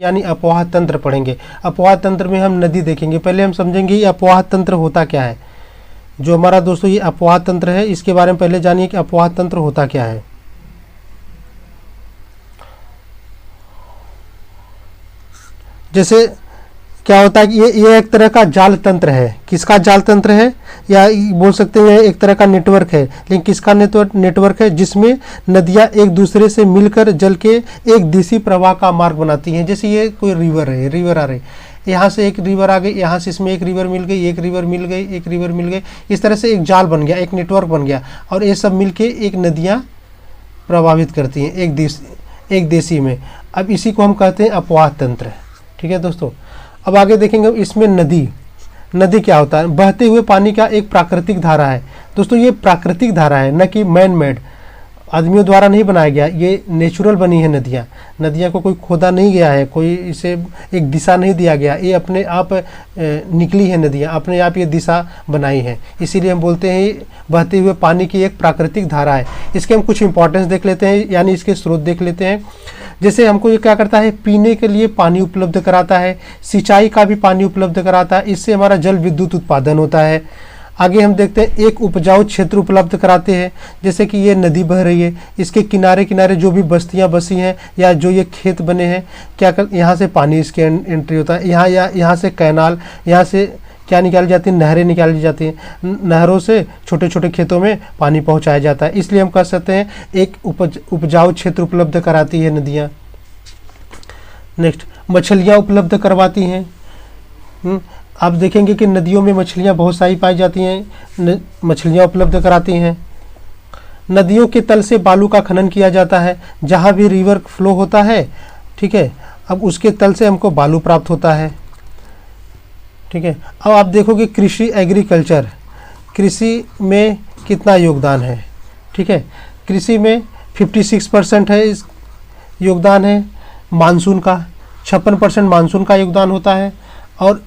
यानी अपवाह तंत्र पढ़ेंगे। अपवाह तंत्र में हम नदी देखेंगे। पहले हम समझेंगे ये अपवाह तंत्र होता क्या है। जो हमारा दोस्तों ये अपवाह तंत्र है, इसके बारे में पहले जानिए कि अपवाह तंत्र होता क्या है। जैसे क्या होता है कि ये एक तरह का जाल तंत्र है। किसका जाल तंत्र है, या बोल सकते हैं एक तरह का नेटवर्क है। लेकिन किसका नेटवर्क है, जिसमें नदियां एक दूसरे से मिलकर जल के एक दिशी प्रवाह का मार्ग बनाती हैं। जैसे ये कोई रिवर है, रिवर आ रही, यहाँ से एक रिवर आ गई, यहाँ से इसमें एक रिवर मिल गई, एक रिवर मिल गई, एक रिवर मिल गई। इस तरह से एक जाल बन गया, एक नेटवर्क बन गया, और ये सब मिलके एक नदियाँ प्रभावित करती हैं एक देशी में। अब इसी को हम कहते हैं अपवाह तंत्र। ठीक है दोस्तों, अब आगे देखेंगे इसमें नदी क्या होता है। बहते हुए पानी का एक प्राकृतिक धारा है। दोस्तों ये प्राकृतिक धारा है, न कि मैन मेड, आदमियों द्वारा नहीं बनाया गया। ये नेचुरल बनी है नदियाँ को कोई खोदा नहीं गया है, कोई इसे एक दिशा नहीं दिया गया। ये अपने आप निकली है नदियाँ, अपने आप ये दिशा बनाई है। इसीलिए हम बोलते हैं बहते हुए पानी की एक प्राकृतिक धारा है। इसके हम कुछ इंपॉर्टेंस देख लेते हैं, यानी इसके स्रोत देख लेते हैं। जैसे हमको ये क्या करता है, पीने के लिए पानी उपलब्ध कराता है, सिंचाई का भी पानी उपलब्ध कराता है। इससे हमारा जल विद्युत उत्पादन होता है। आगे हम देखते हैं एक उपजाऊ क्षेत्र उपलब्ध कराते हैं। जैसे कि ये नदी बह रही है, इसके किनारे किनारे जो भी बस्तियां बसी हैं या जो ये खेत बने हैं, यहाँ से पानी इसके एंट्री होता है। यहाँ से कैनाल, यहाँ से क्या निकाली जाती है, नहरें निकाली जाती हैं। नहरों से छोटे छोटे खेतों में पानी पहुंचाया जाता है। इसलिए हम कह सकते हैं एक उपजाऊ क्षेत्र उपलब्ध कराती है नदियाँ। नेक्स्ट, मछलियाँ उपलब्ध करवाती हैं। आप देखेंगे कि नदियों में मछलियाँ बहुत सारी पाई जाती हैं, मछलियाँ उपलब्ध कराती हैं। नदियों के तल से बालू का खनन किया जाता है। जहाँ भी रिवर फ्लो होता है, ठीक है, अब उसके तल से हमको बालू प्राप्त होता है। ठीक है, अब आप देखोगे कृषि एग्रीकल्चर, कृषि में कितना योगदान है। ठीक है, कृषि में 56% है इस योगदान है। मानसून का 56% मानसून का योगदान होता है, और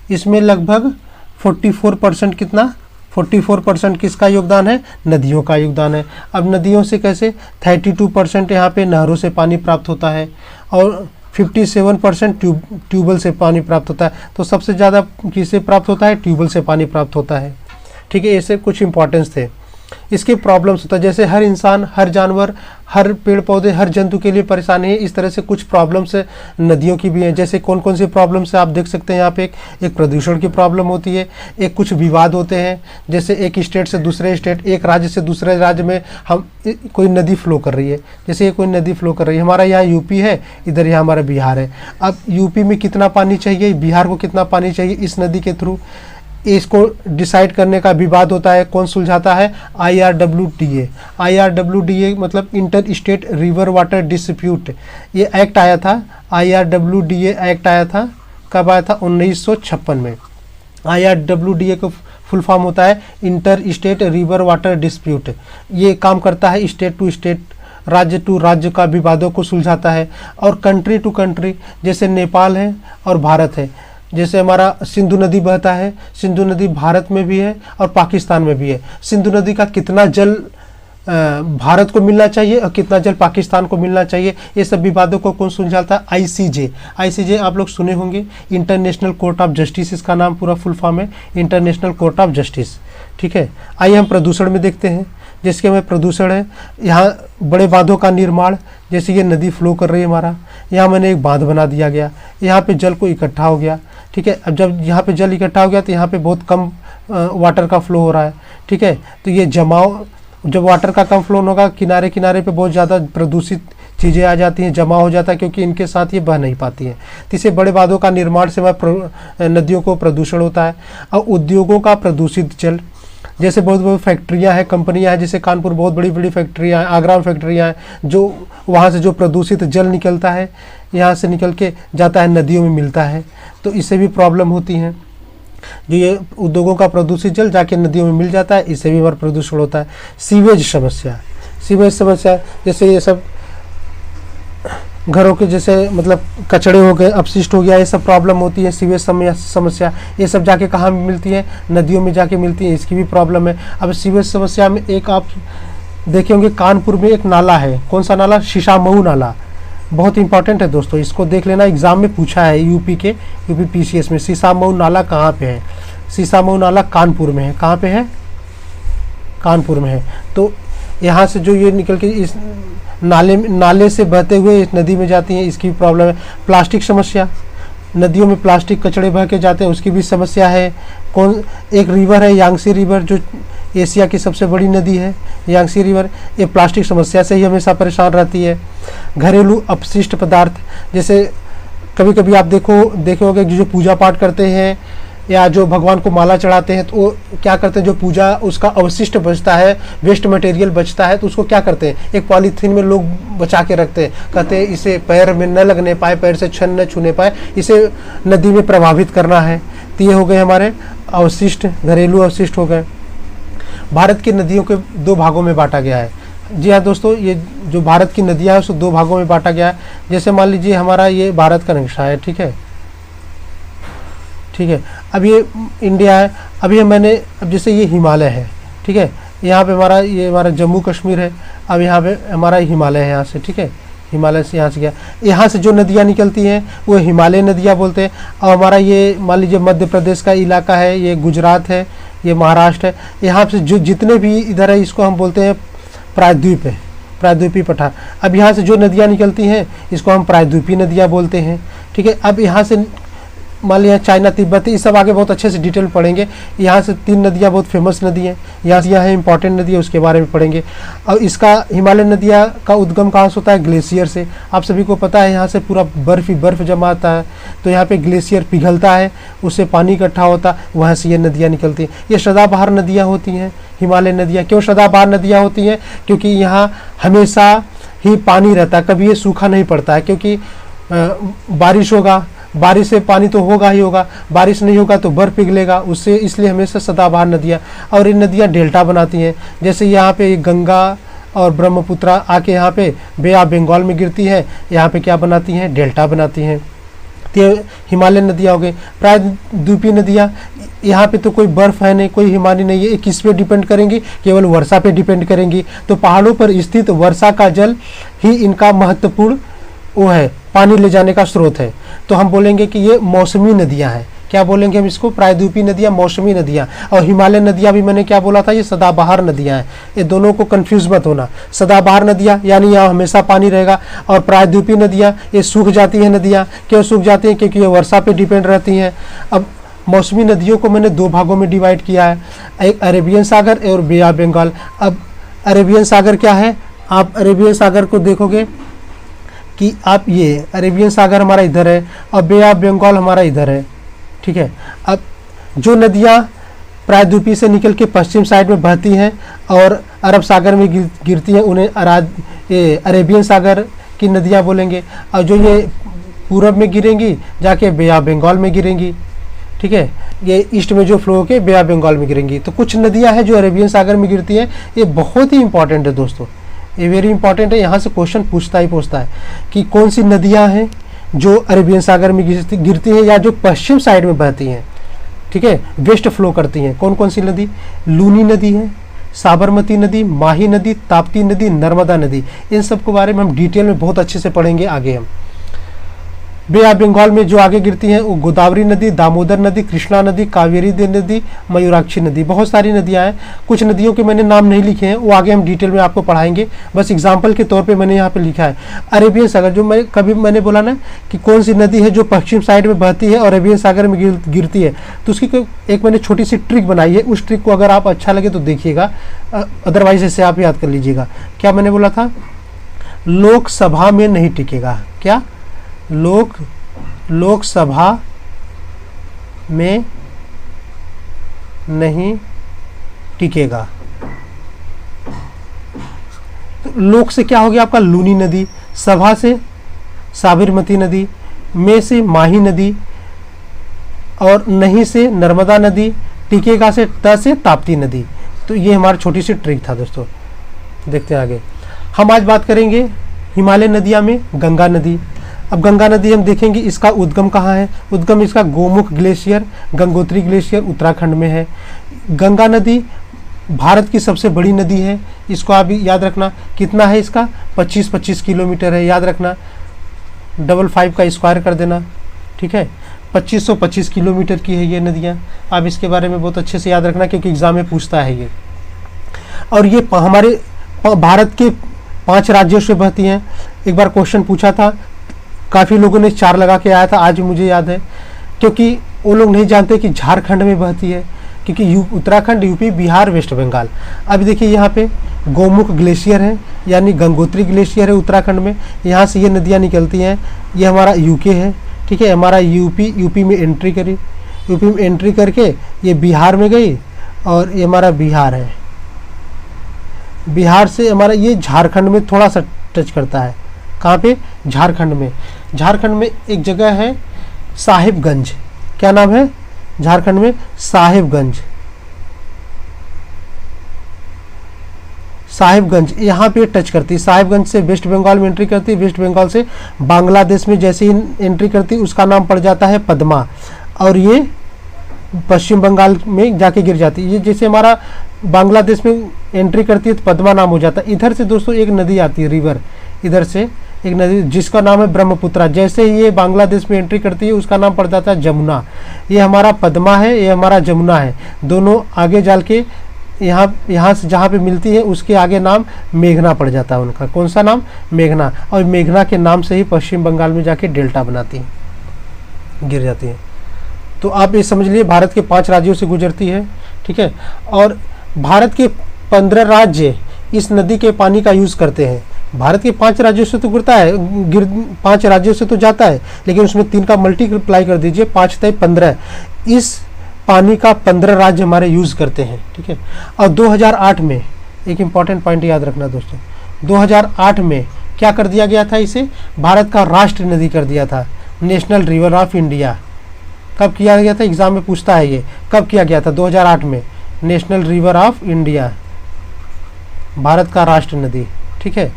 इसमें लगभग 44% कितना, 44% किसका योगदान है, नदियों का योगदान है। अब नदियों से कैसे, 32% यहाँ पे नहरों से पानी प्राप्त होता है, और 57% ट्यूबवेल से पानी प्राप्त होता है। तो सबसे ज़्यादा किससे प्राप्त होता है, ट्यूबवेल से पानी प्राप्त होता है। ठीक है, ऐसे कुछ इंपॉर्टेंस थे। इसके प्रॉब्लम्स होता है, जैसे हर इंसान, हर जानवर, हर पेड़ पौधे, हर जंतु के लिए परेशानी है। इस तरह से कुछ प्रॉब्लम्स नदियों की भी हैं। जैसे कौन कौन सी प्रॉब्लम्स है आप देख सकते हैं यहाँ पे। एक प्रदूषण की प्रॉब्लम होती है, एक कुछ विवाद होते हैं। जैसे एक स्टेट से दूसरे स्टेट, एक राज्य से दूसरे राज्य में हम कोई नदी फ्लो कर रही है। जैसे ये कोई नदी फ्लो कर रही है, हमारा यहाँ यूपी है, इधर यहाँ हमारा बिहार है। अब यूपी में कितना पानी चाहिए, बिहार को कितना पानी चाहिए, इस नदी के थ्रू इसको डिसाइड करने का विवाद होता है। कौन सुलझाता है, IRWDA। IRWDA मतलब inter state river water dispute. ये एक्ट आया था, IRWDA एक्ट आया था, कब आया था, 1956 में। IRWDA को फुल फॉर्म होता है inter state river water dispute. ये काम करता है स्टेट टू स्टेट, राज्य टू राज्य का विवादों को सुलझाता है। और कंट्री टू कंट्री, जैसे नेपाल है और भारत है। जैसे हमारा सिंधु नदी बहता है, सिंधु नदी भारत में भी है और पाकिस्तान में भी है। सिंधु नदी का कितना जल भारत को मिलना चाहिए और कितना जल पाकिस्तान को मिलना चाहिए, ये सब विवादों को कौन सुलझाता है, ICJ आप लोग सुने होंगे, इंटरनेशनल कोर्ट ऑफ जस्टिस, इसका नाम पूरा फुल फॉर्म है, इंटरनेशनल कोर्ट ऑफ जस्टिस। ठीक है, आइए हम प्रदूषण में देखते हैं। जिसके में प्रदूषण है, यहाँ बड़े बांधों का निर्माण। जैसे ये नदी फ्लो कर रही है हमारा, यहाँ मैंने एक बांध बना दिया गया, यहाँ पे जल को इकट्ठा हो गया। ठीक है, अब जब यहाँ पे जल इकट्ठा हो गया तो यहाँ पे बहुत कम वाटर का फ्लो हो रहा है। ठीक है, तो ये जमाव, जब वाटर का कम फ्लो होगा, किनारे किनारे पे बहुत ज़्यादा प्रदूषित चीज़ें आ जाती हैं, जमा हो जाता है, क्योंकि इनके साथ ये बह नहीं पाती हैं। तो इसे बड़े बांधों का निर्माण से नदियों को प्रदूषण होता है। और उद्योगों का प्रदूषित जल, जैसे बहुत बहुत फैक्ट्रियां हैं, कंपनियां हैं, जैसे कानपुर बहुत बड़ी बड़ी फैक्ट्रियां हैं, आगरा में फैक्ट्रियां हैं, जो वहाँ से जो प्रदूषित जल निकलता है, यहाँ से निकल के जाता है नदियों में मिलता है, तो इससे भी प्रॉब्लम होती हैं। जो ये उद्योगों का प्रदूषित जल जाके नदियों में मिल जाता है, इससे भी हमारा प्रदूषण होता है। सीवेज समस्या, जैसे ये सब घरों के जैसे मतलब कचड़े हो गए, अपशिष्ट हो गया, ये सब प्रॉब्लम होती है। सीवेज समस्या ये सब जाके कहाँ मिलती है, नदियों में जाके मिलती है, इसकी भी प्रॉब्लम है। अब सीवेज समस्या में एक आप देखे होंगे, कानपुर में एक नाला है, कौन सा नाला, शीशामऊ नाला। बहुत इंपॉर्टेंट है दोस्तों, इसको देख लेना, एग्जाम में पूछा है यूपी पीसीएस में। सीसामऊ नाला कहाँ पे है? सीसामऊ नाला कानपुर में है। कहाँ पे है? कानपुर में है। तो यहाँ से जो ये निकल के इस नाले से बहते हुए इस नदी में जाती हैं, इसकी प्रॉब्लम है। प्लास्टिक समस्या, नदियों में प्लास्टिक कचड़े बह के जाते हैं, उसकी भी समस्या है। एक रिवर है यांगसी रिवर, जो एशिया की सबसे बड़ी नदी है, यांगसी रिवर, ये प्लास्टिक समस्या से ही हमेशा परेशान रहती है। घरेलू अपशिष्ट पदार्थ, जैसे कभी कभी आप देखोगे जो पूजा पाठ करते हैं या जो भगवान को माला चढ़ाते हैं, तो वो क्या करते हैं, जो पूजा उसका अवशिष्ट बचता है, वेस्ट मटेरियल बचता है, तो उसको क्या करते हैं, एक पॉलीथीन में लोग बचा के रखते हैं। कहते हैं इसे पैर में न लगने पाए, पैर से छन न छूने पाए, इसे नदी में प्रभावित करना है। तो ये हो गए हमारे अवशिष्ट, घरेलू अवशिष्ट हो गए। भारत की नदियों के 2 भागों में बांटा गया है। जी हाँ दोस्तों, ये जो भारत की नदियाँ है उसको 2 भागों में बांटा गया है। जैसे मान लीजिए हमारा ये भारत का नक्शा है, ठीक है। अब ये इंडिया है। अब जैसे ये हिमालय है, ठीक है, यहाँ पे हमारा जम्मू कश्मीर है। अब यहाँ पे हमारा हिमालय है, यहाँ से, ठीक है, हिमालय से यहाँ से गया, यहाँ से जो नदियाँ निकलती हैं वो हिमालय नदियाँ बोलते हैं। और हमारा ये मान लीजिए मध्य प्रदेश का इलाका है, ये गुजरात है, ये महाराष्ट्र है, यहाँ से जो जितने भी इधर है इसको हम बोलते हैं प्रायद्वीप है, प्रायद्वीपीय पठार। अब यहाँ से जो नदियाँ निकलती हैं इसको हम प्रायद्वीपीय नदियाँ बोलते हैं, ठीक है। अब यहाँ से मान लिया चाइना, तिब्बत, ये सब आगे बहुत अच्छे से डिटेल पढ़ेंगे। यहाँ से 3 नदियाँ बहुत फेमस नदी हैं, यहाँ है इंपॉर्टेंट नदी है, उसके बारे में पढ़ेंगे। और इसका हिमालय नदियाँ का उद्गम कहाँ से होता है? ग्लेशियर से। आप सभी को पता है यहाँ से पूरा बर्फ ही बर्फ जमा आता है, तो यहाँ पे ग्लेशियर पिघलता है, उससे पानी इकट्ठा होता है, वहाँ से ये नदियाँ निकलती हैं। ये सदाबहार नदियाँ होती हैं, हिमालय नदियाँ। क्यों सदाबहार नदियाँ होती हैं? क्योंकि यहाँ हमेशा ही पानी रहता है, कभी ये सूखा नहीं पड़ता है, क्योंकि बारिश होगा, बारिश से पानी तो होगा ही होगा, बारिश नहीं होगा तो बर्फ पिघलेगा उससे, इसलिए हमेशा सदाबहार नदियाँ। और ये नदियाँ डेल्टा बनाती हैं, जैसे यहाँ पे गंगा और ब्रह्मपुत्रा आके यहाँ पे बे ऑफ बंगाल में गिरती है, यहाँ पे क्या बनाती हैं? डेल्टा बनाती हैं। तो हिमालय नदियाँ हो गई। प्रायद्वीपीय नदियाँ, यहाँ पे तो कोई बर्फ है नहीं, कोई हिमालय नहीं है, ये किस पे डिपेंड करेंगी? केवल वर्षा पे डिपेंड करेंगी। तो पहाड़ों पर स्थित वर्षा का जल ही इनका महत्वपूर्ण वो है, पानी ले जाने का स्रोत है। तो हम बोलेंगे कि ये मौसमी नदियाँ हैं। क्या बोलेंगे हम इसको? प्रायद्वीपीय नदियाँ, मौसमी नदियाँ। और हिमालय नदियाँ भी मैंने क्या बोला था? ये सदाबहार नदियाँ हैं। ये दोनों को कंफ्यूज मत होना। सदाबहार नदियाँ यानी यहाँ हमेशा पानी रहेगा, और प्रायद्वीपीय नदियाँ ये सूख जाती हैं नदियाँ। क्यों सूख जाती हैं? क्योंकि ये वर्षा पे डिपेंड रहती हैं। अब मौसमी नदियों को मैंने 2 भागों में डिवाइड किया है, एक अरेबियन सागर और बे ऑफ बंगाल। अब अरेबियन सागर क्या है? आप अरेबियन सागर को देखोगे कि आप ये अरेबियन सागर हमारा इधर है और बे ऑफ बंगाल हमारा इधर है, ठीक है। अब जो नदियाँ प्रायद्वीपीय से निकल के पश्चिम साइड में बहती हैं और अरब सागर में गिरती हैं, उन्हें अरेबियन सागर की नदियाँ बोलेंगे। और जो ये पूरब में गिरेंगी जाके बे ऑफ बंगाल में गिरेंगी, ठीक है। ये ईस्ट में जो फ्लो होके बे ऑफ बंगाल में गिरेंगी। तो कुछ नदियाँ हैं जो अरेबियन सागर में गिरती हैं, ये बहुत ही इंपॉर्टेंट है दोस्तों, ये वेरी इंपॉर्टेंट है। यहाँ से क्वेश्चन पूछता है कि कौन सी नदियाँ हैं जो अरेबियन सागर में गिरती हैं या जो पश्चिम साइड में बहती हैं, ठीक है, वेस्ट फ्लो करती हैं। कौन कौन सी नदी? लूनी नदी है, साबरमती नदी, माही नदी, ताप्ती नदी, नर्मदा नदी। इन सब के बारे में हम डिटेल में बहुत अच्छे से पढ़ेंगे आगे हम। बे ऑफ बंगाल में जो आगे गिरती हैं वो गोदावरी नदी, दामोदर नदी, कृष्णा नदी, कावेरी नदी, मयूराक्षी नदी, बहुत सारी नदियां हैं। कुछ नदियों के मैंने नाम नहीं लिखे हैं, वो आगे हम डिटेल में आपको पढ़ाएंगे, बस एग्जांपल के तौर पे मैंने यहाँ पे लिखा है। अरेबियन सागर, जो मैंने बोला ना कि कौन सी नदी है जो पश्चिम साइड में बहती है और अरेबियन सागर में गिरती है, तो उसकी एक मैंने छोटी सी ट्रिक बनाई है। उस ट्रिक को अगर आप अच्छा लगे तो देखिएगा, अदरवाइज ऐसे आप याद कर लीजिएगा। क्या मैंने बोला था? लोकसभा में नहीं टिकेगा। क्या? लोकसभा में नहीं टिकेगा। तो लोक से क्या हो गया आपका? लूनी नदी, सभा से साबरमती नदी, में से माही नदी, और नहीं से नर्मदा नदी, टिकेगा से त से ताप्ती नदी। तो ये हमारी छोटी सी ट्रिक था दोस्तों। देखते हैं आगे। हम आज बात करेंगे हिमालय नदियाँ में गंगा नदी। अब गंगा नदी हम देखेंगे इसका उद्गम कहाँ है। उद्गम इसका गोमुख ग्लेशियर, गंगोत्री ग्लेशियर उत्तराखंड में है। गंगा नदी भारत की सबसे बड़ी नदी है, इसको आप याद रखना। कितना है इसका? 25-25 किलोमीटर है, याद रखना। 555 का स्क्वायर कर देना, ठीक है। 2525 किलोमीटर की है ये नदियाँ। आप इसके बारे में बहुत अच्छे से याद रखना क्योंकि एग्जाम में पूछता है ये। और ये हमारे भारत के 5 राज्यों से बहती हैं। एक बार क्वेश्चन पूछा था, काफ़ी लोगों ने 4 लगा के आया था, आज मुझे याद है, क्योंकि वो लोग नहीं जानते कि झारखंड में बहती है, क्योंकि उत्तराखंड, यूपी, बिहार, वेस्ट बंगाल। अब देखिए यहाँ पे गोमुख ग्लेशियर है, यानी गंगोत्री ग्लेशियर है उत्तराखंड में, यहाँ से ये नदियाँ निकलती हैं। ये हमारा यूके है, ठीक है, हमारा यूपी में एंट्री करी, यूपी में एंट्री करके ये बिहार में गई, और ये हमारा बिहार है। बिहार से हमारा ये झारखंड में थोड़ा सा टच करता है। कहाँ पे? झारखंड में। झारखंड में एक जगह है साहिबगंज, क्या नाम है? झारखंड में साहिबगंज, साहिबगंज यहाँ पे टच करती है। साहिबगंज से वेस्ट बंगाल में एंट्री करती है, वेस्ट बंगाल से बांग्लादेश में जैसे ही एंट्री करती है उसका नाम पड़ जाता है पद्मा, और ये पश्चिम बंगाल में जाके गिर जाती है। ये जैसे हमारा बांग्लादेश में एंट्री करती है तो पद्मा नाम हो जाता है। इधर से दोस्तों एक नदी आती है, रिवर, इधर से एक नदी जिसका नाम है ब्रह्मपुत्रा। जैसे ही ये बांग्लादेश में एंट्री करती है उसका नाम पड़ जाता है जमुना। ये हमारा पद्मा है, ये हमारा जमुना है। दोनों आगे जाल के यहाँ से जहाँ पे मिलती है उसके आगे नाम मेघना पड़ जाता है उनका। कौन सा नाम? मेघना। और मेघना के नाम से ही पश्चिम बंगाल में जाके डेल्टा बनाती है, गिर जाती है। तो आप ये समझ लिए भारत के 5 राज्यों से गुजरती है, ठीक है। और भारत के 15 राज्य इस नदी के पानी का यूज़ करते हैं। भारत के 5 राज्यों से तो गिरता है, 5 राज्यों से तो जाता है, लेकिन उसमें 3 का मल्टीप्लाई कर दीजिए, 5 × 15। इस पानी का 15 राज्य हमारे यूज़ करते हैं, ठीक है। और 2008 में एक इम्पॉर्टेंट पॉइंट याद रखना दोस्तों, 2008 में क्या कर दिया गया था? इसे भारत का राष्ट्र नदी कर दिया था, नेशनल रिवर ऑफ इंडिया। कब किया गया था? एग्जाम में पूछता है ये, कब किया गया था? 2008 में national river of India, Bharat का राष्ट्र नदी, ठीक है।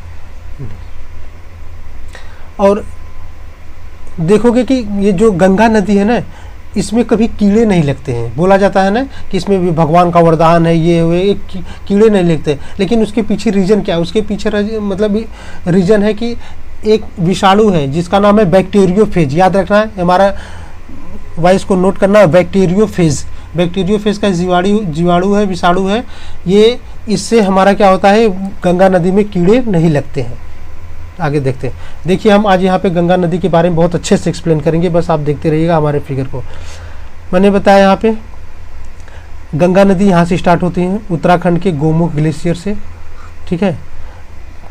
और देखोगे कि ये जो गंगा नदी है ना, इसमें कभी कीड़े नहीं लगते हैं। बोला जाता है ना कि इसमें भी भगवान का वरदान है, ये हुए, कीड़े नहीं लगते। लेकिन उसके पीछे रीजन क्या है? उसके पीछे मतलब रीजन है कि एक विषाणु है जिसका नाम है बैक्टीरियोफेज। याद रखना है, हमारा वाइस को नोट करना है, बैक्टीरियोफेज। बैक्टीरियोफेज का जीवाणु है, विषाणु है ये। इससे हमारा क्या होता है? गंगा नदी में कीड़े नहीं लगते हैं। आगे देखते हैं। देखिए हम आज यहाँ पे गंगा नदी के बारे में बहुत अच्छे से एक्सप्लेन करेंगे, बस आप देखते रहिएगा हमारे फिगर को। मैंने बताया यहाँ पे गंगा नदी यहाँ से स्टार्ट होती है, उत्तराखंड के गोमुख ग्लेशियर से, ठीक है।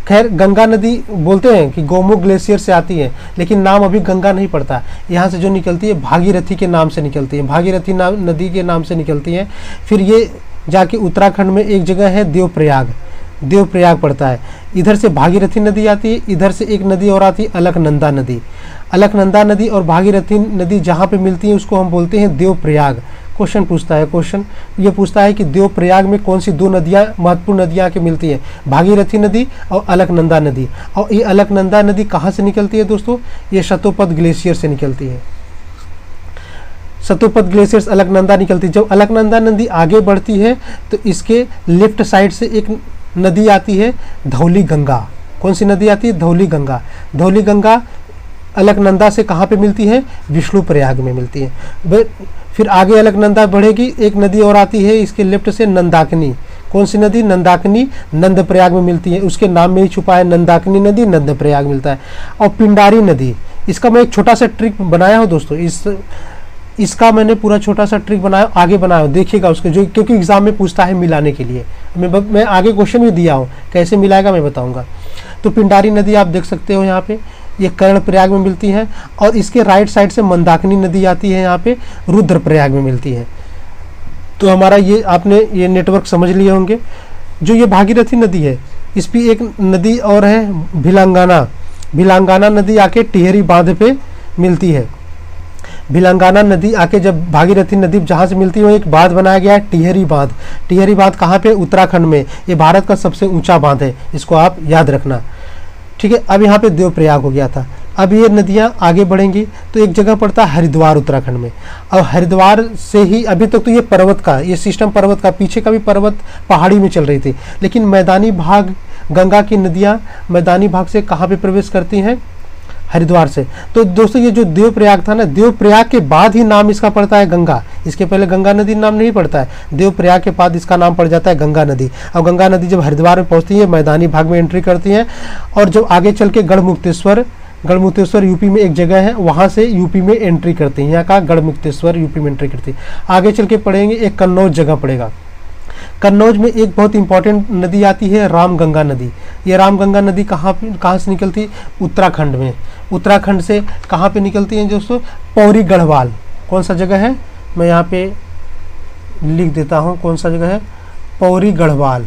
खैर गंगा नदी बोलते हैं कि गोमुख ग्लेशियर से आती है, लेकिन नाम अभी गंगा नहीं पड़ता। यहाँ से जो निकलती है भागीरथी के नाम से निकलती है, भागीरथी नदी के नाम से निकलती है। फिर ये जाके उत्तराखंड में एक जगह है देवप्रयाग, देवप्रयाग पड़ता है। इधर से भागीरथी नदी आती है, इधर से एक नदी और आती है अलकनंदा नदी। अलकनंदा नदी और भागीरथी नदी जहाँ पे मिलती है उसको हम बोलते हैं देवप्रयाग। क्वेश्चन पूछता है, क्वेश्चन ये पूछता है कि देवप्रयाग में कौन सी 2 नदियाँ महत्वपूर्ण नदियाँ आके मिलती हैं? भागीरथी नदी और अलकनंदा नदी। और ये अलकनंदा नदी कहाँ से निकलती है दोस्तों? ये शतोपद ग्लेशियर से निकलती है। शतोपद ग्लेशियर से अलकनंदा निकलती है। जब अलकनंदा नदी आगे बढ़ती है तो इसके लेफ्ट साइड से एक नदी आती है धौली गंगा। कौन सी नदी आती है? धौली गंगा। धौली गंगा अलकनंदा से कहाँ पे मिलती है? विष्णुप्रयाग में मिलती है। फिर आगे अलकनंदा बढ़ेगी, एक नदी और आती है इसके लेफ्ट से नंदाकिनी। कौन सी नदी? नंदाकिनी नंदप्रयाग में मिलती है। उसके नाम में ही छुपा है नंदाकिनी नदी, नंदप्रयाग मिलता है। और पिंडारी नदी, इसका मैं एक छोटा सा ट्रिक बनाया हूँ दोस्तों, इसका मैंने पूरा छोटा सा ट्रिक बनाया, आगे बनाया हूँ, देखिएगा उसके, जो क्योंकि एग्जाम में पूछता है मिलाने के लिए। मैं आगे क्वेश्चन भी दिया हूँ, कैसे मिलाएगा मैं बताऊँगा। तो पिंडारी नदी आप देख सकते हो यहाँ पे, ये कर्णप्रयाग में मिलती है। और इसके राइट साइड से मंदाकिनी नदी आती है, यहाँ पे रुद्रप्रयाग में मिलती है। तो हमारा ये आपने ये नेटवर्क समझ लिए होंगे। जो ये भागीरथी नदी है, इस पर एक नदी और है भिलांगाना। भिलांगाना नदी आके टिहरी बांध पे मिलती है। भिलांगाना नदी आके जब भागीरथी नदी जहाँ से मिलती है वो एक बांध बनाया गया है टिहरी बांध। टिहरी बांध कहाँ पे? उत्तराखंड में। ये भारत का सबसे ऊंचा बांध है, इसको आप याद रखना, ठीक है। अब यहाँ पे देवप्रयाग हो गया था। अब ये नदियाँ आगे बढ़ेंगी तो एक जगह पड़ता है हरिद्वार उत्तराखंड में। और हरिद्वार से ही अभी तक तो ये पर्वत का, ये सिस्टम पर्वत का, पीछे का भी पर्वत पहाड़ी में चल रही थी, लेकिन मैदानी भाग गंगा की नदियाँ मैदानी भाग से कहाँ पे प्रवेश करती हैं? हरिद्वार से। तो दोस्तों ये जो देवप्रयाग था ना, देवप्रयाग के बाद ही नाम इसका पड़ता है गंगा, इसके पहले गंगा नदी नाम नहीं पड़ता है, देवप्रयाग के बाद इसका नाम पड़ जाता है गंगा नदी। और गंगा नदी जब हरिद्वार में पहुंचती है, मैदानी भाग में एंट्री करती है, और जब आगे चल के गढ़मुक्तेश्वर यूपी में एक जगह है, वहाँ से यूपी में एंट्री करती है। यहाँ का गढ़मुक्तेश्वर यूपी में एंट्री करती है। आगे चल के पढ़ेंगे, एक कन्नौज जगह पड़ेगा। कन्नौज में एक बहुत इंपॉर्टेंट नदी आती है, रामगंगा नदी। ये रामगंगा नदी कहाँ से निकलती है? उत्तराखंड में। उत्तराखंड से कहाँ पे निकलती है दोस्तों? पौरी गढ़वाल। कौन सा जगह है? मैं यहाँ पे लिख देता हूँ कौन सा जगह है, पौरी गढ़वाल।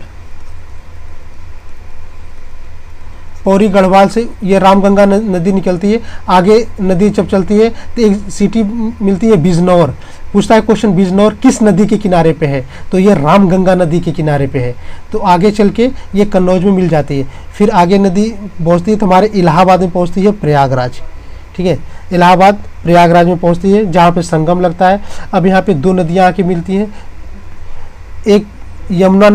पौरी गढ़वाल से ये रामगंगा नदी निकलती है। आगे नदी जब चलती है तो एक सिटी मिलती है बिजनौर। पूछता है क्वेश्चन, बिजनौर किस नदी के किनारे पे है? तो ये रामगंगा नदी के किनारे पे है। तो आगे चल के ये कन्नौज में मिल जाती है। फिर आगे नदी पहुँचती है तो हमारे इलाहाबाद में पहुँचती है प्रयागराज। ठीक है, इलाहाबाद प्रयागराज में पहुँचती है, जहाँ पे संगम लगता है। अब यहाँ पे दो नदियाँ आके मिलती हैं। एक यमुना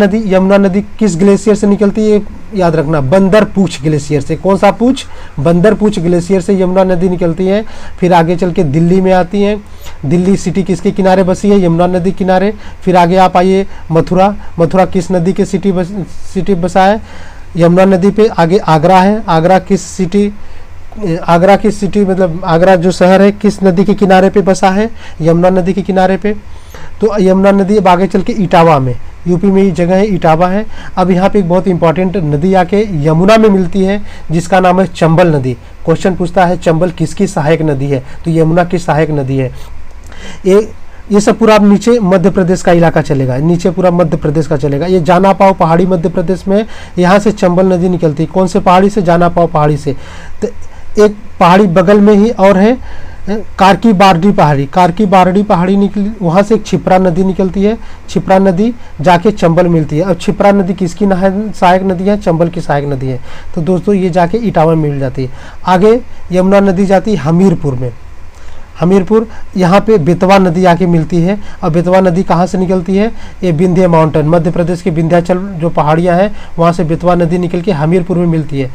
नदी किस ग्लेशियर से निकलती है? याद रखना, बंदरपूछ ग्लेशियर से। कौन सा पूछ? बंदरपूछ ग्लेशियर से यमुना नदी निकलती है। फिर आगे चल के दिल्ली में आती है। दिल्ली सिटी किसके किनारे बसी है? यमुना नदी किनारे। फिर आगे आप आइए मथुरा किस नदी के सिटी बसा है? यमुना नदी पे। आगे आगरा है, आगरा की सिटी मतलब आगरा जो शहर है किस नदी के किनारे पे बसा है? यमुना नदी के किनारे पे। तो यमुना नदी अब आगे चल के इटावा में, यूपी में ही जगह है इटावा है। अब यहाँ पे एक बहुत इंपॉर्टेंट नदी आके यमुना में मिलती है, जिसका नाम है चंबल नदी। क्वेश्चन पूछता है चंबल किसकी सहायक नदी है? तो यमुना की सहायक नदी है। ये सब पूरा नीचे मध्य प्रदेश का इलाका चलेगा, नीचे पूरा मध्य प्रदेश का चलेगा। ये जानापाव पहाड़ी मध्य प्रदेश में, यहाँ से चंबल नदी निकलती है। कौन से पहाड़ी से? जानापाव पहाड़ी से। तो एक पहाड़ी बगल में ही और है कारकी बारडी पहाड़ी निकली, वहाँ से एक छिप्रा नदी निकलती है। छिप्रा नदी जाके चंबल मिलती है। अब छिप्रा नदी किसकी सहायक नदी है? चंबल की सहायक नदी है। तो दोस्तों ये जाके इटावा में मिल जाती है। आगे यमुना नदी जाती है हमीरपुर में। हमीरपुर यहाँ पे बेतवा नदी आके मिलती है। और बेतवा नदी कहाँ से निकलती है? ये विंध्य माउंटेन, मध्य प्रदेश के विंध्याचल जो पहाड़ियाँ हैं वहाँ से बेतवा नदी निकल के हमीरपुर में मिलती है।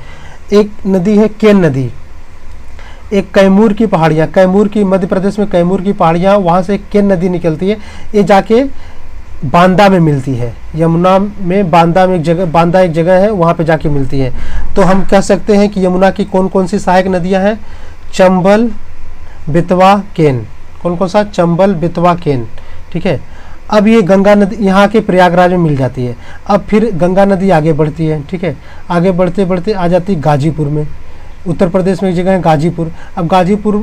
एक नदी है केन नदी, एक कैमूर की पहाड़ियाँ, कैमूर की मध्य प्रदेश में कैमूर की पहाड़ियाँ, वहाँ से केन नदी निकलती है। ये जाके बांदा में मिलती है। यमुना में बांदा एक जगह है, वहाँ पे जाके मिलती है। तो हम कह सकते हैं कि यमुना की कौन कौन सी सहायक नदियाँ हैं? चंबल, बेतवा, केन। कौन सा? चंबल, बेतवा, केन। ठीक है। अब ये गंगा नदी यहाँ के प्रयागराज में मिल जाती है। अब फिर गंगा नदी आगे बढ़ती है। ठीक है, आगे बढ़ते बढ़ते आ जाती है गाजीपुर में। उत्तर प्रदेश में एक जगह है गाजीपुर। अब गाजीपुर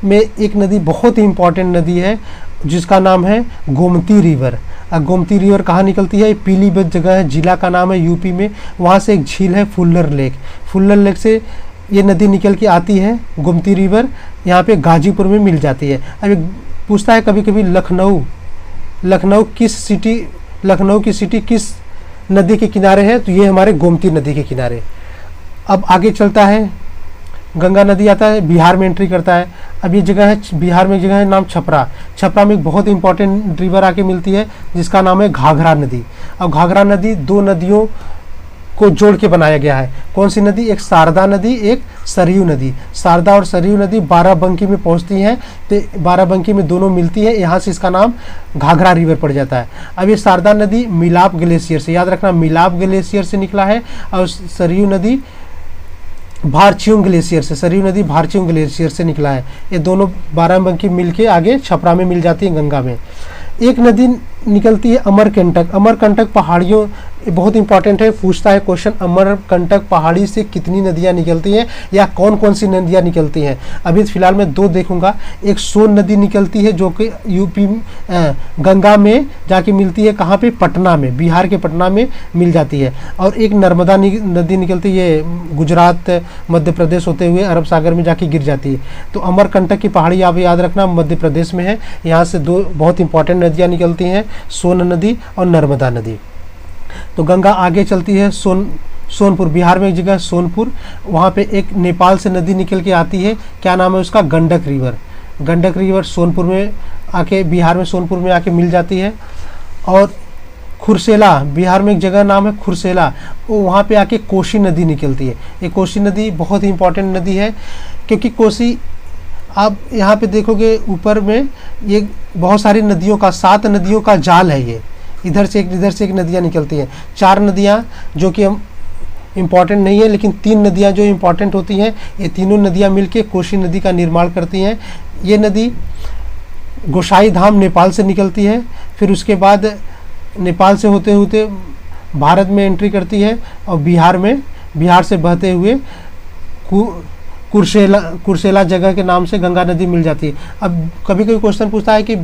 में एक नदी बहुत ही इंपॉर्टेंट नदी है, जिसका नाम है गोमती रिवर। अब गोमती रिवर कहाँ निकलती है? पीलीभीत जगह है, जिला का नाम है यूपी में। वहाँ से एक झील है फुल्लर लेक से ये नदी निकल के आती है गोमती रिवर, यहाँ पे गाजीपुर में मिल जाती है। अब पूछता है कभी कभी लखनऊ की सिटी किस नदी के किनारे है? तो ये हमारे गोमती नदी के किनारे। अब आगे चलता है, गंगा नदी आता है, बिहार में एंट्री करता है। अब ये जगह है, बिहार में एक जगह है नाम छपरा में एक बहुत इंपॉर्टेंट रिवर आके मिलती है, जिसका नाम है घाघरा नदी। अब घाघरा नदी दो नदियों को जोड़ के बनाया गया है। कौन सी नदी? एक शारदा नदी, एक सरयू नदी। शारदा और सरयू नदी बाराबंकी में पहुंचती हैं, तो बाराबंकी में दोनों मिलती है, यहाँ से इसका नाम घाघरा रिवर पड़ जाता है। अब ये शारदा नदी मिलाप ग्लेशियर से, याद रखना, मिलाप ग्लेशियर से निकला है। और सरयू नदी भारचूंग ग्लेशियर से निकला है। ये दोनों बाराबंकी मिलके आगे छपरा में मिल जाती है गंगा में। एक नदी निकलती है अमरकंटक पहाड़ियों, बहुत इंपॉर्टेंट है, पूछता है क्वेश्चन, अमरकंटक पहाड़ी से कितनी नदियां निकलती हैं या कौन कौन सी नदियां निकलती हैं? अभी फिलहाल मैं दो देखूंगा। एक सोन नदी निकलती है जो कि यूपी गंगा में जाके मिलती है, कहाँ पे? पटना में, बिहार के पटना में मिल जाती है। और एक नर्मदा नदी निकलती है, गुजरात मध्य प्रदेश होते हुए अरब सागर में जाके गिर जाती है। तो अमरकंटक की पहाड़ी आप याद रखना मध्य प्रदेश में है। यहाँ से दो बहुत इंपॉर्टेंट नदियाँ निकलती हैं, सोन नदी और नर्मदा नदी। तो गंगा आगे चलती है सोनपुर, बिहार में एक जगह सोनपुर, वहाँ पे एक नेपाल से नदी निकल के आती है, क्या नाम है उसका? गंडक रिवर सोनपुर में आके, बिहार में सोनपुर में आके मिल जाती है। और खुरसेला, बिहार में एक जगह नाम है खुरसेला, वहाँ पे आके कोसी नदी निकलती है। ये कोसी नदी बहुत ही इंपॉर्टेंट नदी है, क्योंकि कोसी, आप यहाँ पे देखोगे ऊपर में ये बहुत सारी नदियों का, 7 नदियों का जाल है ये, इधर से एक नदियाँ निकलती हैं। 4 नदियाँ जो कि हम इम्पॉर्टेंट नहीं है, लेकिन 3 नदियाँ जो इम्पॉर्टेंट होती हैं, ये तीनों नदियाँ मिलके कोसी नदी का निर्माण करती हैं। ये नदी गोसाई धाम नेपाल से निकलती है, फिर उसके बाद नेपाल से होते होते भारत में एंट्री करती है और बिहार से बहते हुए कुर्सेला जगह के नाम से गंगा नदी मिल जाती है। अब कभी कभी क्वेश्चन पूछता है कि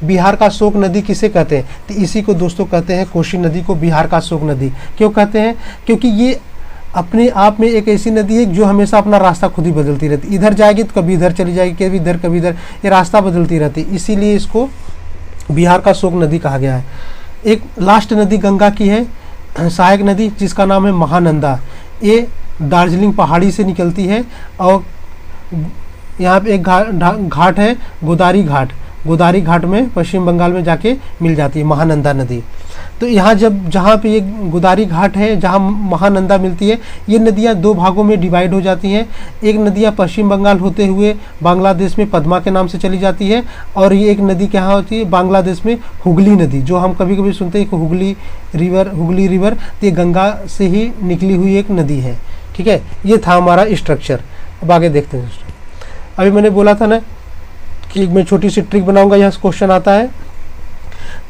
बिहार का शोक नदी किसे कहते हैं, तो इसी को दोस्तों कहते हैं, कोसी नदी को बिहार का शोक नदी क्यों कहते हैं, क्योंकि ये अपने आप में एक ऐसी नदी है जो हमेशा अपना रास्ता खुद ही बदलती रहती, इधर जाएगी तो कभी इधर चली जाएगी, कभी इधर, ये रास्ता बदलती रहती, इसीलिए इसको बिहार का शोक नदी कहा गया है। एक लास्ट नदी गंगा की है सहायक नदी, जिसका नाम है महानंदा। ये दार्जिलिंग पहाड़ी से निकलती है और यहाँ पे एक घाट है गोदारी घाट में पश्चिम बंगाल में जाके मिल जाती है महानंदा नदी। तो यहाँ जहाँ पे ये गोदारी घाट है, जहाँ महानंदा मिलती है, ये नदियाँ 2 भागों में डिवाइड हो जाती हैं। एक नदियाँ पश्चिम बंगाल होते हुए बांग्लादेश में पद्मा के नाम से चली जाती है, और ये एक नदी क्या होती है बांग्लादेश में, हुगली नदी, जो हम कभी कभी सुनते हैं कि हुगली रिवर, तो ये गंगा से ही निकली हुई एक नदी है। ठीक है, ये था हमारा स्ट्रक्चर। अब आगे देखते हैं। अभी मैंने बोला था ना कि मैं छोटी सी ट्रिक बनाऊंगा, यहाँ से क्वेश्चन आता है।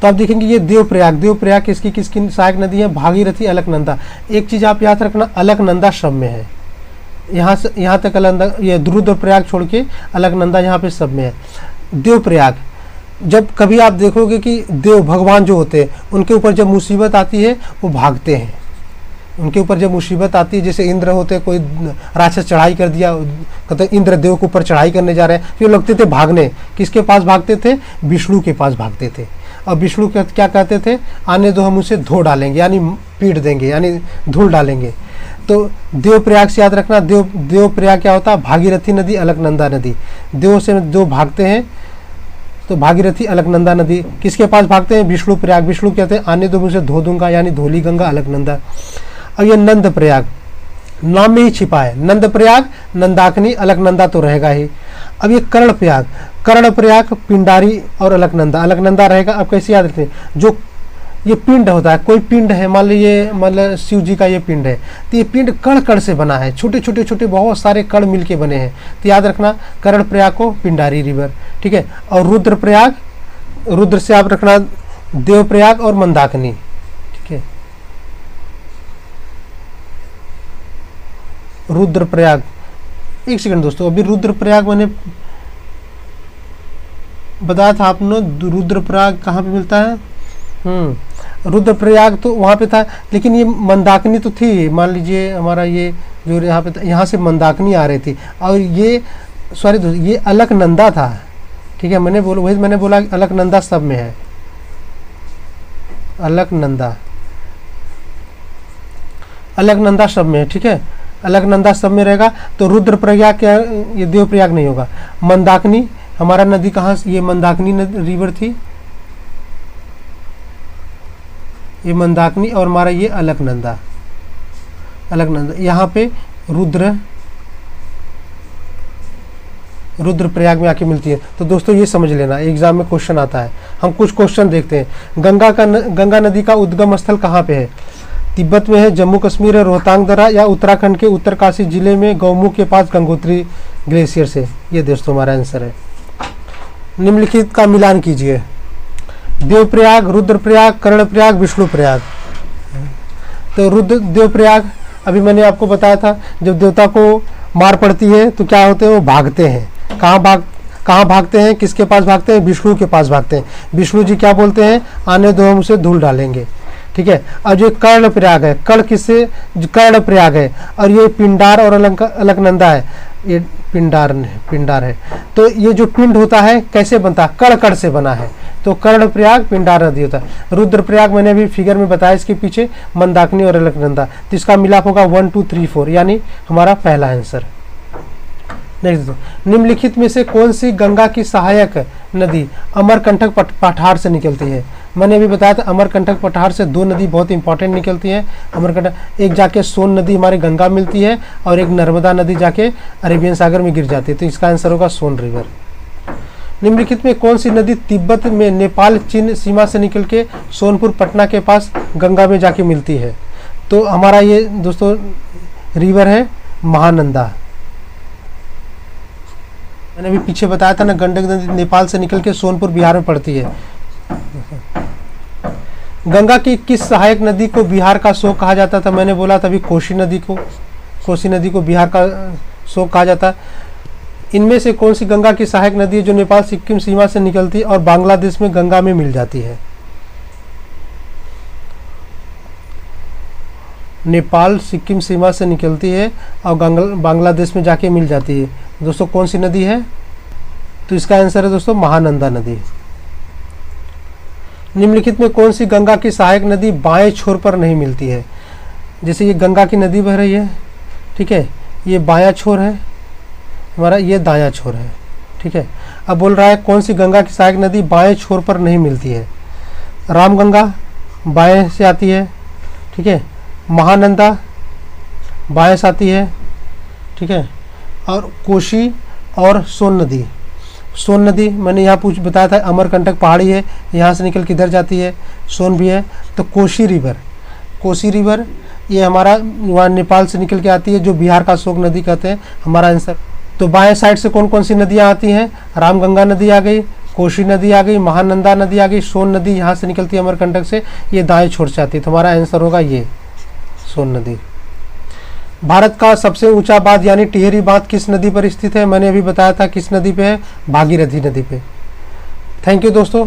तो आप देखेंगे ये देवप्रयाग किसकी सहायक नदी है, भागीरथी, अलकनंदा। एक चीज़ आप याद रखना, अलकनंदा सब में है, यहाँ तक अलकनंदा, ये रुद्रप्रयाग छोड़ के अलकनंदा यहाँ पे सब में है। देवप्रयाग, जब कभी आप देखोगे कि देव भगवान जो होते हैं, उनके ऊपर जब मुसीबत आती है वो भागते हैं। उनके ऊपर जब मुसीबत आती है, जैसे इंद्र होते, कोई राक्षस चढ़ाई कर दिया, कहते इंद्र देव के ऊपर चढ़ाई करने जा रहे हैं, फिर लगते थे भागने, किसके पास भागते थे, विष्णु के पास भागते थे। और विष्णु क्या कहते थे, आने दो हम उसे धो डालेंगे, यानी पीट देंगे, यानी धूल डालेंगे। तो देवप्रयाग से याद रखना, देवप्रयाग क्या होता है, भागीरथी नदी, अलकनंदा नदी। देव से दो भागते हैं, तो भागीरथी, अलकनंदा नदी। किसके पास भागते हैं, विष्णु प्रयाग। विष्णु कहते हैं आने दो मुझे धो दूंगा, यानी धोली गंगा, अलकनंदा। अब ये नंद प्रयाग, नाम में ही छिपा है, नंद प्रयाग, नंदाकिनी, अलकनंदा तो रहेगा ही। अब ये कर्ण प्रयाग, पिंडारी और अलकनंदा रहेगा। अब कैसे याद रखते हैं, जो ये पिंड होता है, कोई पिंड है, मान लीजिए शिव जी का ये पिंड है, तो ये पिंड कण से बना है, छोटे छोटे बहुत सारे कण मिलके बने हैं। तो याद रखना कर्ण प्रयाग को पिंडारी रिवर, ठीक है। और रुद्र से आप रखना देवप्रयाग और मंदाकिनी, ठीक है। रुद्रप्रयाग, एक सेकंड दोस्तों, अभी रुद्रप्रयाग मैंने बताया था आपने, रुद्रप्रयाग कहाँ पे मिलता है, रुद्रप्रयाग तो वहाँ पे था, लेकिन ये मंदाकिनी तो थी। मान लीजिए हमारा ये जो यहाँ पे था, यहाँ से मंदाकिनी आ रही थी, और ये सॉरी दोस्तों, ये अलकनंदा था, ठीक है। वही मैंने बोला अलकनंदा सब में है, अलकनंदा सब में है, ठीक है। अलकनंदा सब में रहेगा। तो रुद्रप्रयाग क्या, ये देवप्रयाग नहीं होगा। मंदाकिनी हमारा नदी कहाँ से, ये मंदाकिनी रिवर थी, ये मंदाकिनी, और हमारा ये अलकनंदा। यहाँ पे रुद्रप्रयाग में आके मिलती है। तो दोस्तों ये समझ लेना, एग्जाम में क्वेश्चन आता है। हम कुछ क्वेश्चन देखते हैं। गंगा नदी का उद्गम स्थल कहाँ पे है, तिब्बत में है, जम्मू कश्मीर है, रोहतांग दर्रा, या उत्तराखंड के उत्तरकाशी जिले में गौमुख के पास गंगोत्री ग्लेशियर से। ये दोस्तों हमारा आंसर है। निम्नलिखित का मिलान कीजिए, देवप्रयाग, रुद्रप्रयाग, कर्णप्रयाग, विष्णुप्रयाग। तो देवप्रयाग, अभी मैंने आपको बताया था, जब देवता को मार पड़ती है तो क्या होते हैं, वो भागते हैं। कहाँ भागते हैं, किसके पास भागते हैं, विष्णु के पास भागते हैं। विष्णु जी क्या बोलते हैं, आने दो हम उसे धूल डालेंगे, ठीक है। और जो कर्णप्रयाग है, कर्णप्रयाग है, और ये पिंडार और अलकनंदा है, ये पिंडार है। तो ये जो पिंड होता है कैसे बनता है, कण से बना है। तो कर्णप्रयाग पिंडार नदी होता है। रुद्रप्रयाग मैंने अभी फिगर में बताया, इसके पीछे मंदाकिनी और अलकनंदा। तो इसका मिलाप होगा 1 2 3 4, यानी हमारा पहला आंसर। नेक्स्ट, निम्नलिखित में से कौन सी गंगा की सहायक नदी अमरकंटक पठार से निकलती है। मैंने अभी बताया था अमरकंटक पठार से 2 नदी बहुत इंपॉर्टेंट निकलती हैं। अमरकंटक एक जाके सोन नदी हमारे गंगा मिलती है और एक नर्मदा नदी जाके अरेबियन सागर में गिर जाती है, तो इसका आंसर होगा सोन रिवर। निम्नलिखित में कौन सी नदी तिब्बत में नेपाल चीन सीमा से निकल के सोनपुर पटना के पास गंगा में जाके मिलती है? तो हमारा ये दोस्तों रिवर है महानंदा। मैंने अभी पीछे बताया था ना, गंडक नदी नेपाल से निकल के सोनपुर बिहार में पड़ती है। गंगा की किस सहायक नदी को बिहार का शोक कहा जाता था? मैंने बोला था अभी कोसी नदी को बिहार का शोक कहा जाता। इनमें से कौन सी गंगा की सहायक नदी है जो नेपाल सिक्किम सीमा से निकलती है और बांग्लादेश में गंगा में मिल जाती है? नेपाल सिक्किम सीमा से निकलती है और बांग्लादेश में जाके मिल जाती है। दोस्तों कौन सी नदी है? तो इसका आंसर है दोस्तों महानंदा नदी। निम्नलिखित में कौन सी गंगा की सहायक नदी बाएं छोर पर नहीं मिलती है? जैसे ये गंगा की नदी बह रही है, ठीक है, ये बायां छोर है हमारा, ये दायां छोर है, ठीक है। अब बोल रहा है कौन सी गंगा की सहायक नदी बाएं छोर पर नहीं मिलती है? रामगंगा बाएं से आती है, ठीक है, महानंदा बाएं से आती है, ठीक है, और कोसी और सोन नदी मैंने यहाँ बताया था अमरकंटक पहाड़ी है, यहाँ से निकल के इधर जाती है, सोन भी है। तो कोसी रिवर ये हमारा वहाँ नेपाल से निकल के आती है, जो बिहार का शोक नदी कहते हैं, हमारा आंसर। तो बाएं साइड से कौन कौन सी नदियाँ आती हैं? रामगंगा नदी आ गई, कोसी नदी आ गई, महानंदा नदी आ गई, सोन नदी यहाँ से निकलती है अमरकंटक से, ये दाएं छोर से आती है, तो हमारा आंसर होगा ये सोन नदी। भारत का सबसे ऊंचा बांध यानी टिहरी बांध किस नदी पर स्थित है? मैंने अभी बताया था किस नदी पे है, भागीरथी नदी पे। थैंक यू दोस्तों,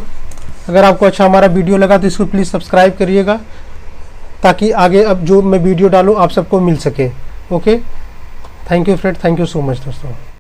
अगर आपको अच्छा हमारा वीडियो लगा तो इसको प्लीज़ सब्सक्राइब करिएगा, ताकि आगे अब जो मैं वीडियो डालूँ आप सबको मिल सके। Okay, thank you friend, thank you so much दोस्तों।